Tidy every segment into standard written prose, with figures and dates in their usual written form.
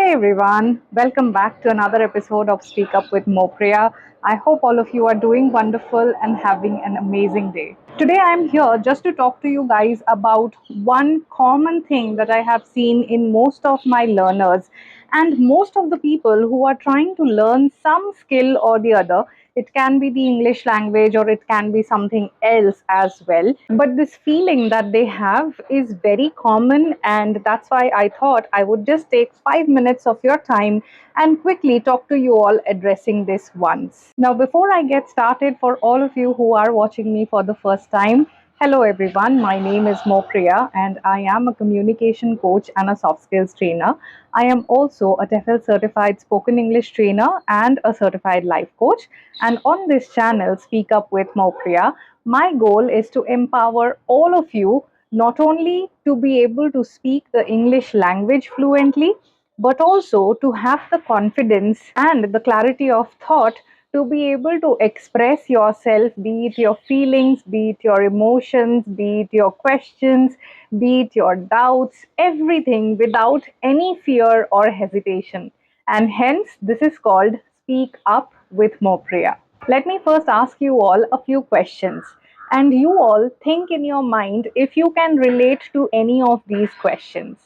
Hi everyone, welcome back to another episode of Speak Up with Moupriya. I hope all of you are doing wonderful and having an amazing day. Today I'm here just to talk to you guys about one common thing that I have seen in most of my learners and most of the people who are trying to learn some skill or the other. It can be the English language or it can be something else as well. But this feeling that they have is very common, and that's why I thought I would just take 5 minutes of your time and quickly talk to you all addressing this once. Now, before I get started, for all of you who are watching me for the first time, hello everyone, my name is Moupriya and I am a communication coach and a soft skills trainer. I am also a TEFL certified spoken English trainer and a certified life coach. And on this channel, Speak Up with Moupriya, my goal is to empower all of you not only to be able to speak the English language fluently, but also to have the confidence and the clarity of thought to be able to express yourself, be it your feelings, be it your emotions, be it your questions, be it your doubts, everything without any fear or hesitation. And hence, this is called Speak Up with Moupriya. Let me first ask you all a few questions. And you all think in your mind if you can relate to any of these questions.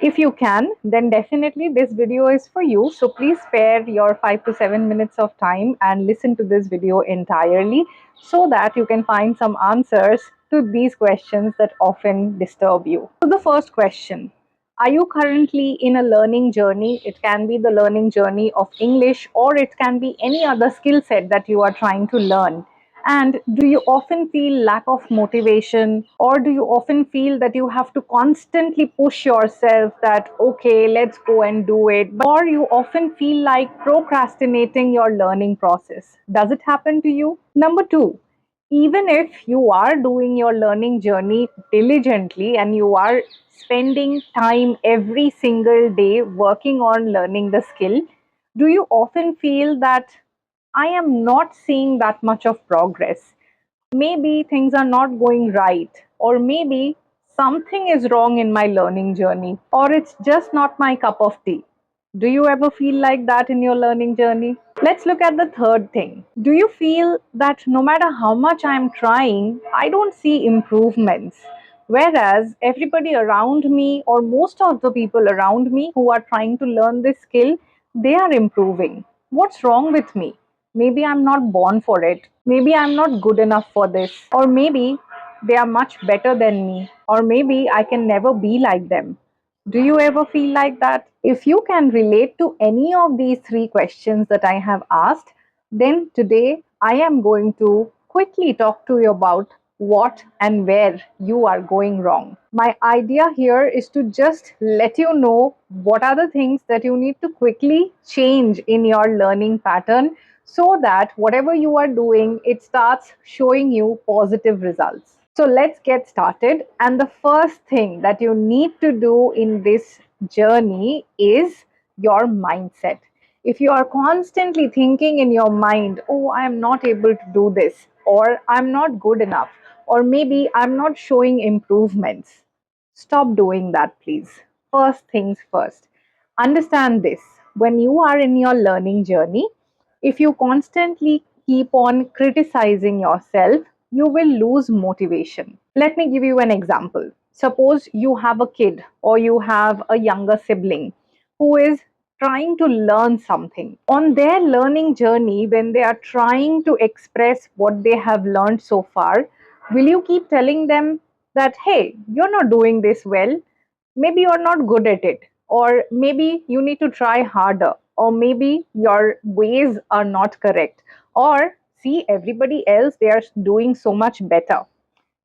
If you can, then definitely this video is for you. So please spare your 5 to 7 minutes of time and listen to this video entirely so that you can find some answers to these questions that often disturb you. So the first question, are you currently in a learning journey? It can be the learning journey of English or it can be any other skill set that you are trying to learn. And do you often feel lack of motivation, or do you often feel that you have to constantly push yourself that, okay, let's go and do it? Or you often feel like procrastinating your learning process. Does it happen to you? Number two, even if you are doing your learning journey diligently and you are spending time every single day working on learning the skill, do you often feel that I am not seeing that much of progress? Maybe things are not going right, or maybe something is wrong in my learning journey, or it's just not my cup of tea. Do you ever feel like that in your learning journey? Let's look at the third thing. Do you feel that no matter how much I'm trying, I don't see improvements? Whereas everybody around me, or most of the people around me who are trying to learn this skill, they are improving. What's wrong with me? Maybe I'm not born for it. Maybe I'm not good enough for this. Or maybe they are much better than me. Or maybe I can never be like them. Do you ever feel like that? If you can relate to any of these three questions that I have asked, then today I am going to quickly talk to you about what and where you are going wrong. My idea here is to just let you know what are the things that you need to quickly change in your learning pattern so that whatever you are doing, it starts showing you positive results. So let's get started. And the first thing that you need to do in this journey is your mindset. If you are constantly thinking in your mind, oh, I am not able to do this, or I'm not good enough, or maybe I'm not showing improvements, stop doing that, please. First things first. Understand this. When you are in your learning journey, if you constantly keep on criticizing yourself, you will lose motivation. Let me give you an example. Suppose you have a kid or you have a younger sibling who is trying to learn something. On their learning journey, when they are trying to express what they have learned so far, will you keep telling them that, hey, you're not doing this well? Maybe you're not good at it, or maybe you need to try harder, or maybe your ways are not correct, or see everybody else, they are doing so much better.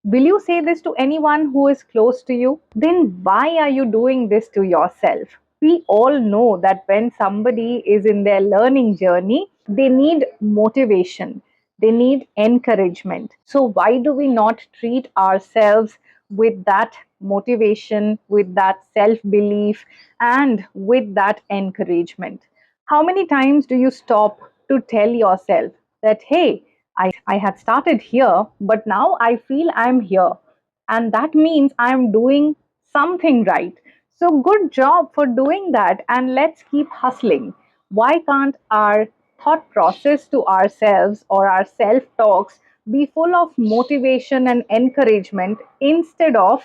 Will you say this to anyone who is close to you? Then why are you doing this to yourself? We all know that when somebody is in their learning journey, they need motivation, they need encouragement. So, why do we not treat ourselves with that motivation, with that self belief, and with that encouragement? How many times do you stop to tell yourself that, hey, I had started here, but now I feel I'm here. And that means I'm doing something right. So, good job for doing that, and let's keep hustling. Why can't our thought process to ourselves or our self talks be full of motivation and encouragement instead of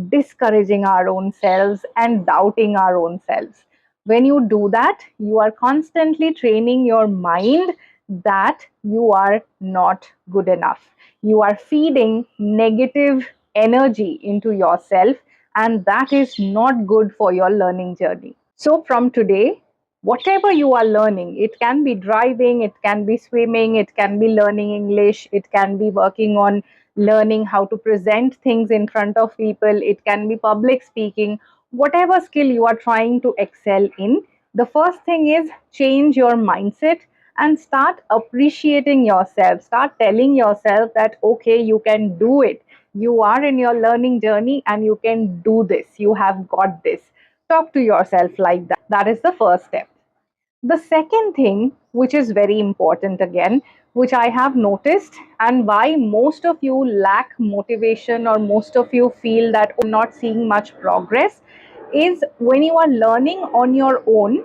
discouraging our own selves and doubting our own selves? When you do that, you are constantly training your mind that you are not good enough. You are feeding negative energy into yourself, and that is not good for your learning journey. So, from today, whatever you are learning, it can be driving, it can be swimming, it can be learning English, it can be working on learning how to present things in front of people, it can be public speaking, whatever skill you are trying to excel in. The first thing is change your mindset and start appreciating yourself. Start telling yourself that, okay, you can do it. You are in your learning journey and you can do this. You have got this. Talk to yourself like that. That is the first step. The second thing, which is very important again, which I have noticed, and why most of you lack motivation or most of you feel that not seeing much progress, is when you are learning on your own,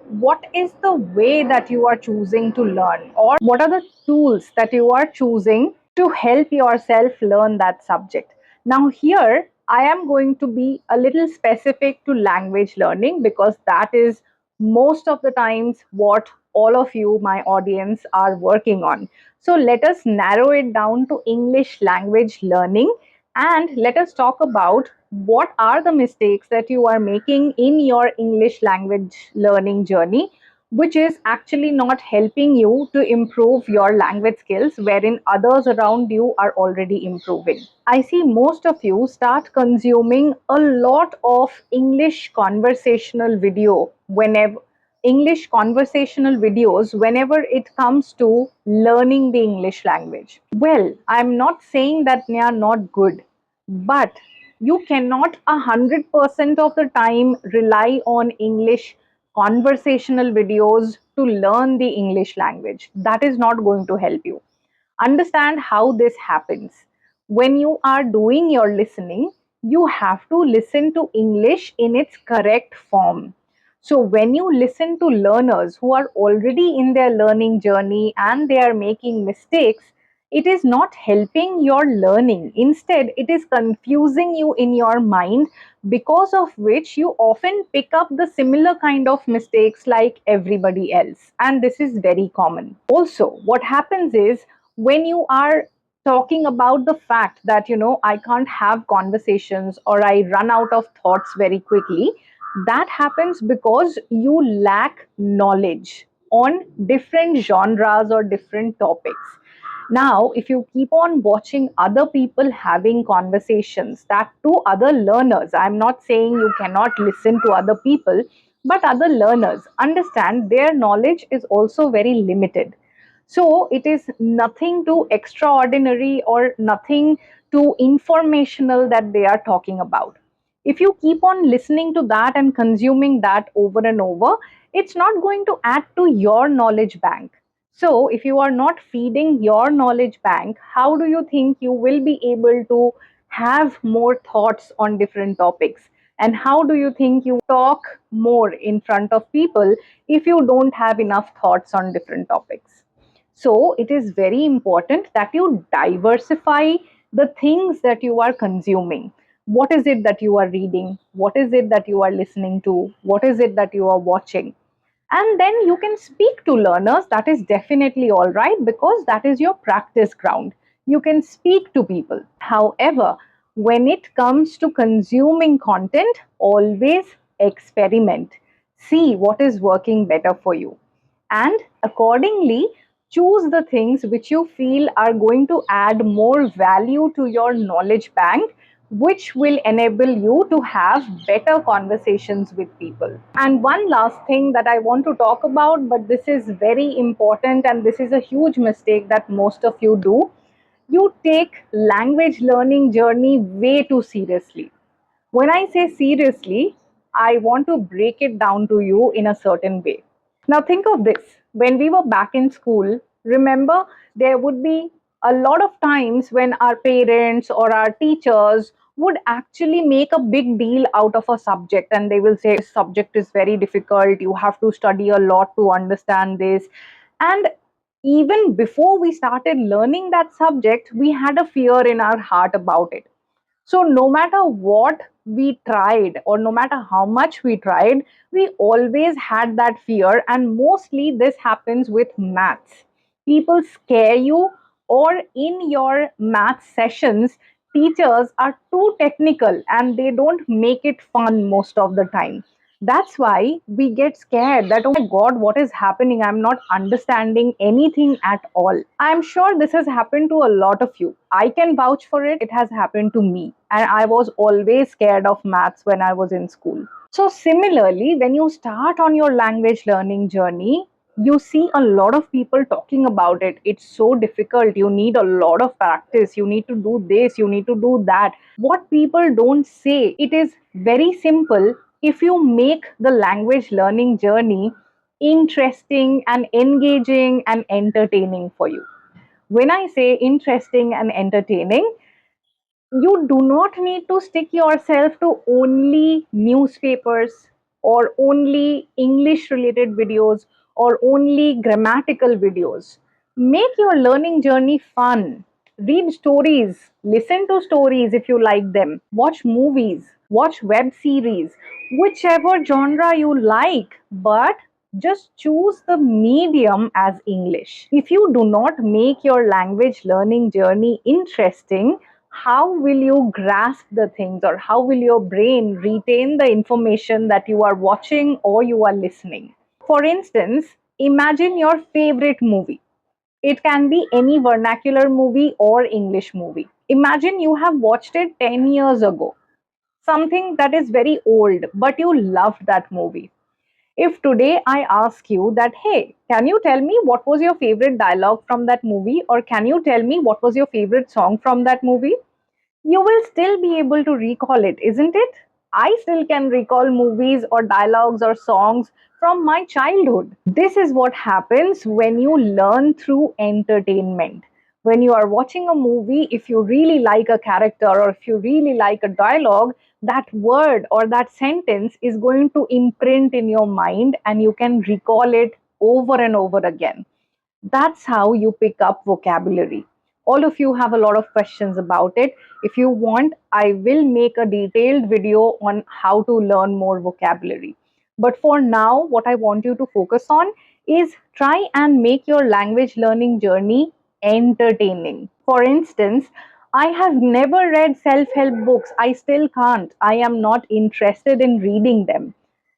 what is the way that you are choosing to learn, or what are the tools that you are choosing to help yourself learn that subject. Now, here I am going to be a little specific to language learning because that is most of the times what all of you, my audience, are working on. So, let us narrow it down to English language learning, and let us talk about what are the mistakes that you are making in your English language learning journey, which is actually not helping you to improve your language skills, wherein others around you are already improving. I see most of you start consuming a lot of English conversational videos whenever it comes to learning the English language. Well, I'm not saying that they are not good, but you cannot 100% of the time rely on English conversational videos to learn the English language. That is not going to help you. Understand how this happens. When you are doing your listening, you have to listen to English in its correct form. So, when you listen to learners who are already in their learning journey and they are making mistakes, it is not helping your learning. Instead, it is confusing you in your mind, because of which you often pick up the similar kind of mistakes like everybody else. And this is very common. Also, what happens is when you are talking about the fact that, I can't have conversations or I run out of thoughts very quickly, that happens because you lack knowledge on different genres or different topics. Now, if you keep on watching other people having conversations, that to other learners, I'm not saying you cannot listen to other people, but other learners understand their knowledge is also very limited. So it is nothing too extraordinary or nothing too informational that they are talking about. If you keep on listening to that and consuming that over and over, it's not going to add to your knowledge bank. So, if you are not feeding your knowledge bank, how do you think you will be able to have more thoughts on different topics? And how do you think you talk more in front of people if you don't have enough thoughts on different topics? So, it is very important that you diversify the things that you are consuming. What is it that you are reading? What is it that you are listening to? What is it that you are watching? And then you can speak to learners. That is definitely all right because that is your practice ground. You can speak to people. However, when it comes to consuming content, always experiment. See what is working better for you, and accordingly choose the things which you feel are going to add more value to your knowledge bank, which will enable you to have better conversations with people. And one last thing that I want to talk about, but this is very important and this is a huge mistake that most of you do. You take language learning journey way too seriously. When I say seriously, I want to break it down to you in a certain way. Now, think of this. When we were back in school, remember there would be a lot of times when our parents or our teachers would actually make a big deal out of a subject, and they will say this subject is very difficult, you have to study a lot to understand this. And even before we started learning that subject, we had a fear in our heart about it. So, no matter what we tried, or no matter how much we tried, we always had that fear. And mostly this happens with maths. People scare you, or in your math sessions, teachers are too technical and they don't make it fun most of the time. That's why we get scared that, oh my God, what is happening? I'm not understanding anything at all. I'm sure this has happened to a lot of you. I can vouch for it. It has happened to me. And I was always scared of maths when I was in school. So, similarly, when you start on your language learning journey, you see a lot of people talking about it. It's so difficult. You need a lot of practice. You need to do this. You need to do that. What people don't say, it is very simple if you make the language learning journey interesting and engaging and entertaining for you. When I say interesting and entertaining, you do not need to stick yourself to only newspapers or only English related videos or only grammatical videos. Make your learning journey fun. Read stories, listen to stories if you like them, watch movies, watch web series, whichever genre you like, but just choose the medium as English. If you do not make your language learning journey interesting, how will you grasp the things, or how will your brain retain the information that you are watching or you are listening? For instance, imagine your favorite movie. It can be any vernacular movie or English movie. Imagine you have watched it 10 years ago, something that is very old, but you loved that movie. If today I ask you that, hey, can you tell me what was your favorite dialogue from that movie, or can you tell me what was your favorite song from that movie? You will still be able to recall it, isn't it? I still can recall movies or dialogues or songs from my childhood. This is what happens when you learn through entertainment. When you are watching a movie, if you really like a character or if you really like a dialogue, that word or that sentence is going to imprint in your mind and you can recall it over and over again. That's how you pick up vocabulary. All of you have a lot of questions about it. If you want, I will make a detailed video on how to learn more vocabulary. But for now, what I want you to focus on is try and make your language learning journey entertaining. For instance, I have never read self help books. I still can't. I am not interested in reading them.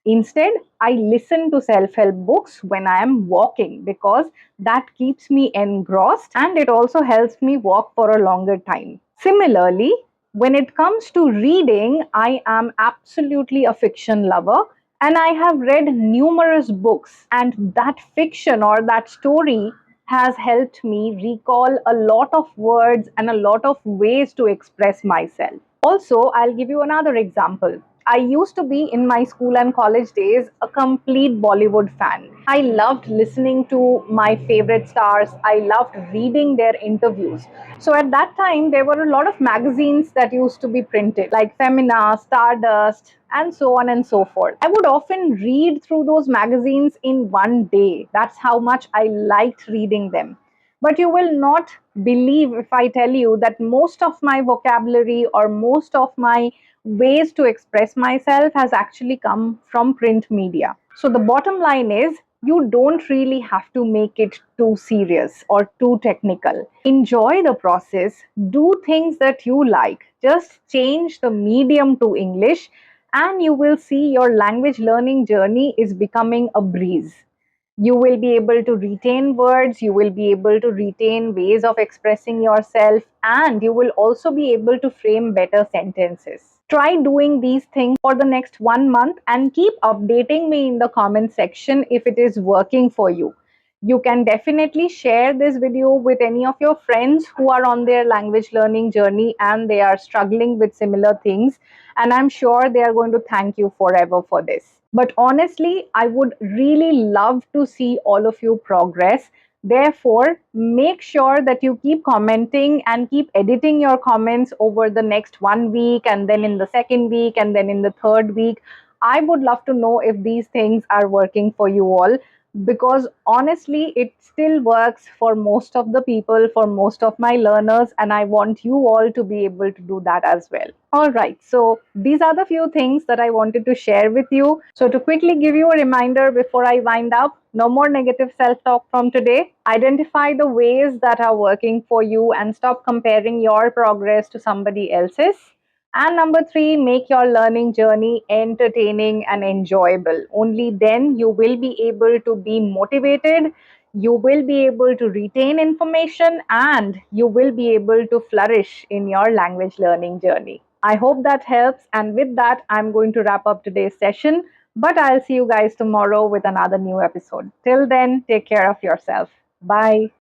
Instead, I listen to self help books when I am walking because that keeps me engrossed and it also helps me walk for a longer time. Similarly, when it comes to reading, I am absolutely a fiction lover and I have read numerous books, and that fiction or that story has helped me recall a lot of words and a lot of ways to express myself. Also, I'll give you another example. I used to be in my school and college days a complete Bollywood fan. I loved listening to my favorite stars. I loved reading their interviews. So at that time, there were a lot of magazines that used to be printed, like Femina, Stardust, and so on and so forth. I would often read through those magazines in one day. That's how much I liked reading them. But you will not believe if I tell you that most of my vocabulary or most of my ways to express myself has actually come from print media. So the bottom line is, you don't really have to make it too serious or too technical. Enjoy the process, do things that you like, just change the medium to English, and you will see your language learning journey is becoming a breeze. You will be able to retain words, you will be able to retain ways of expressing yourself, and you will also be able to frame better sentences. Try doing these things for the next 1 month and keep updating me in the comment section if it is working for you. You can definitely share this video with any of your friends who are on their language learning journey and they are struggling with similar things. And I'm sure they are going to thank you forever for this. But honestly, I would really love to see all of you progress Therefore, make sure that you keep commenting and keep editing your comments over the next 1 week, and then in the second week, and then in the third week. I would love to know if these things are working for you all, because honestly, it still works for most of the people, for most of my learners, and I want you all to be able to do that as well. All right, so these are the few things that I wanted to share with you. So, to quickly give you a reminder before I wind up, no more negative self talk from today. Identify the ways that are working for you and stop comparing your progress to somebody else's. And number three, make your learning journey entertaining and enjoyable. Only then you will be able to be motivated, you will be able to retain information, and you will be able to flourish in your language learning journey. I hope that helps. And with that, I'm going to wrap up today's session. But I'll see you guys tomorrow with another new episode. Till then, take care of yourself. Bye.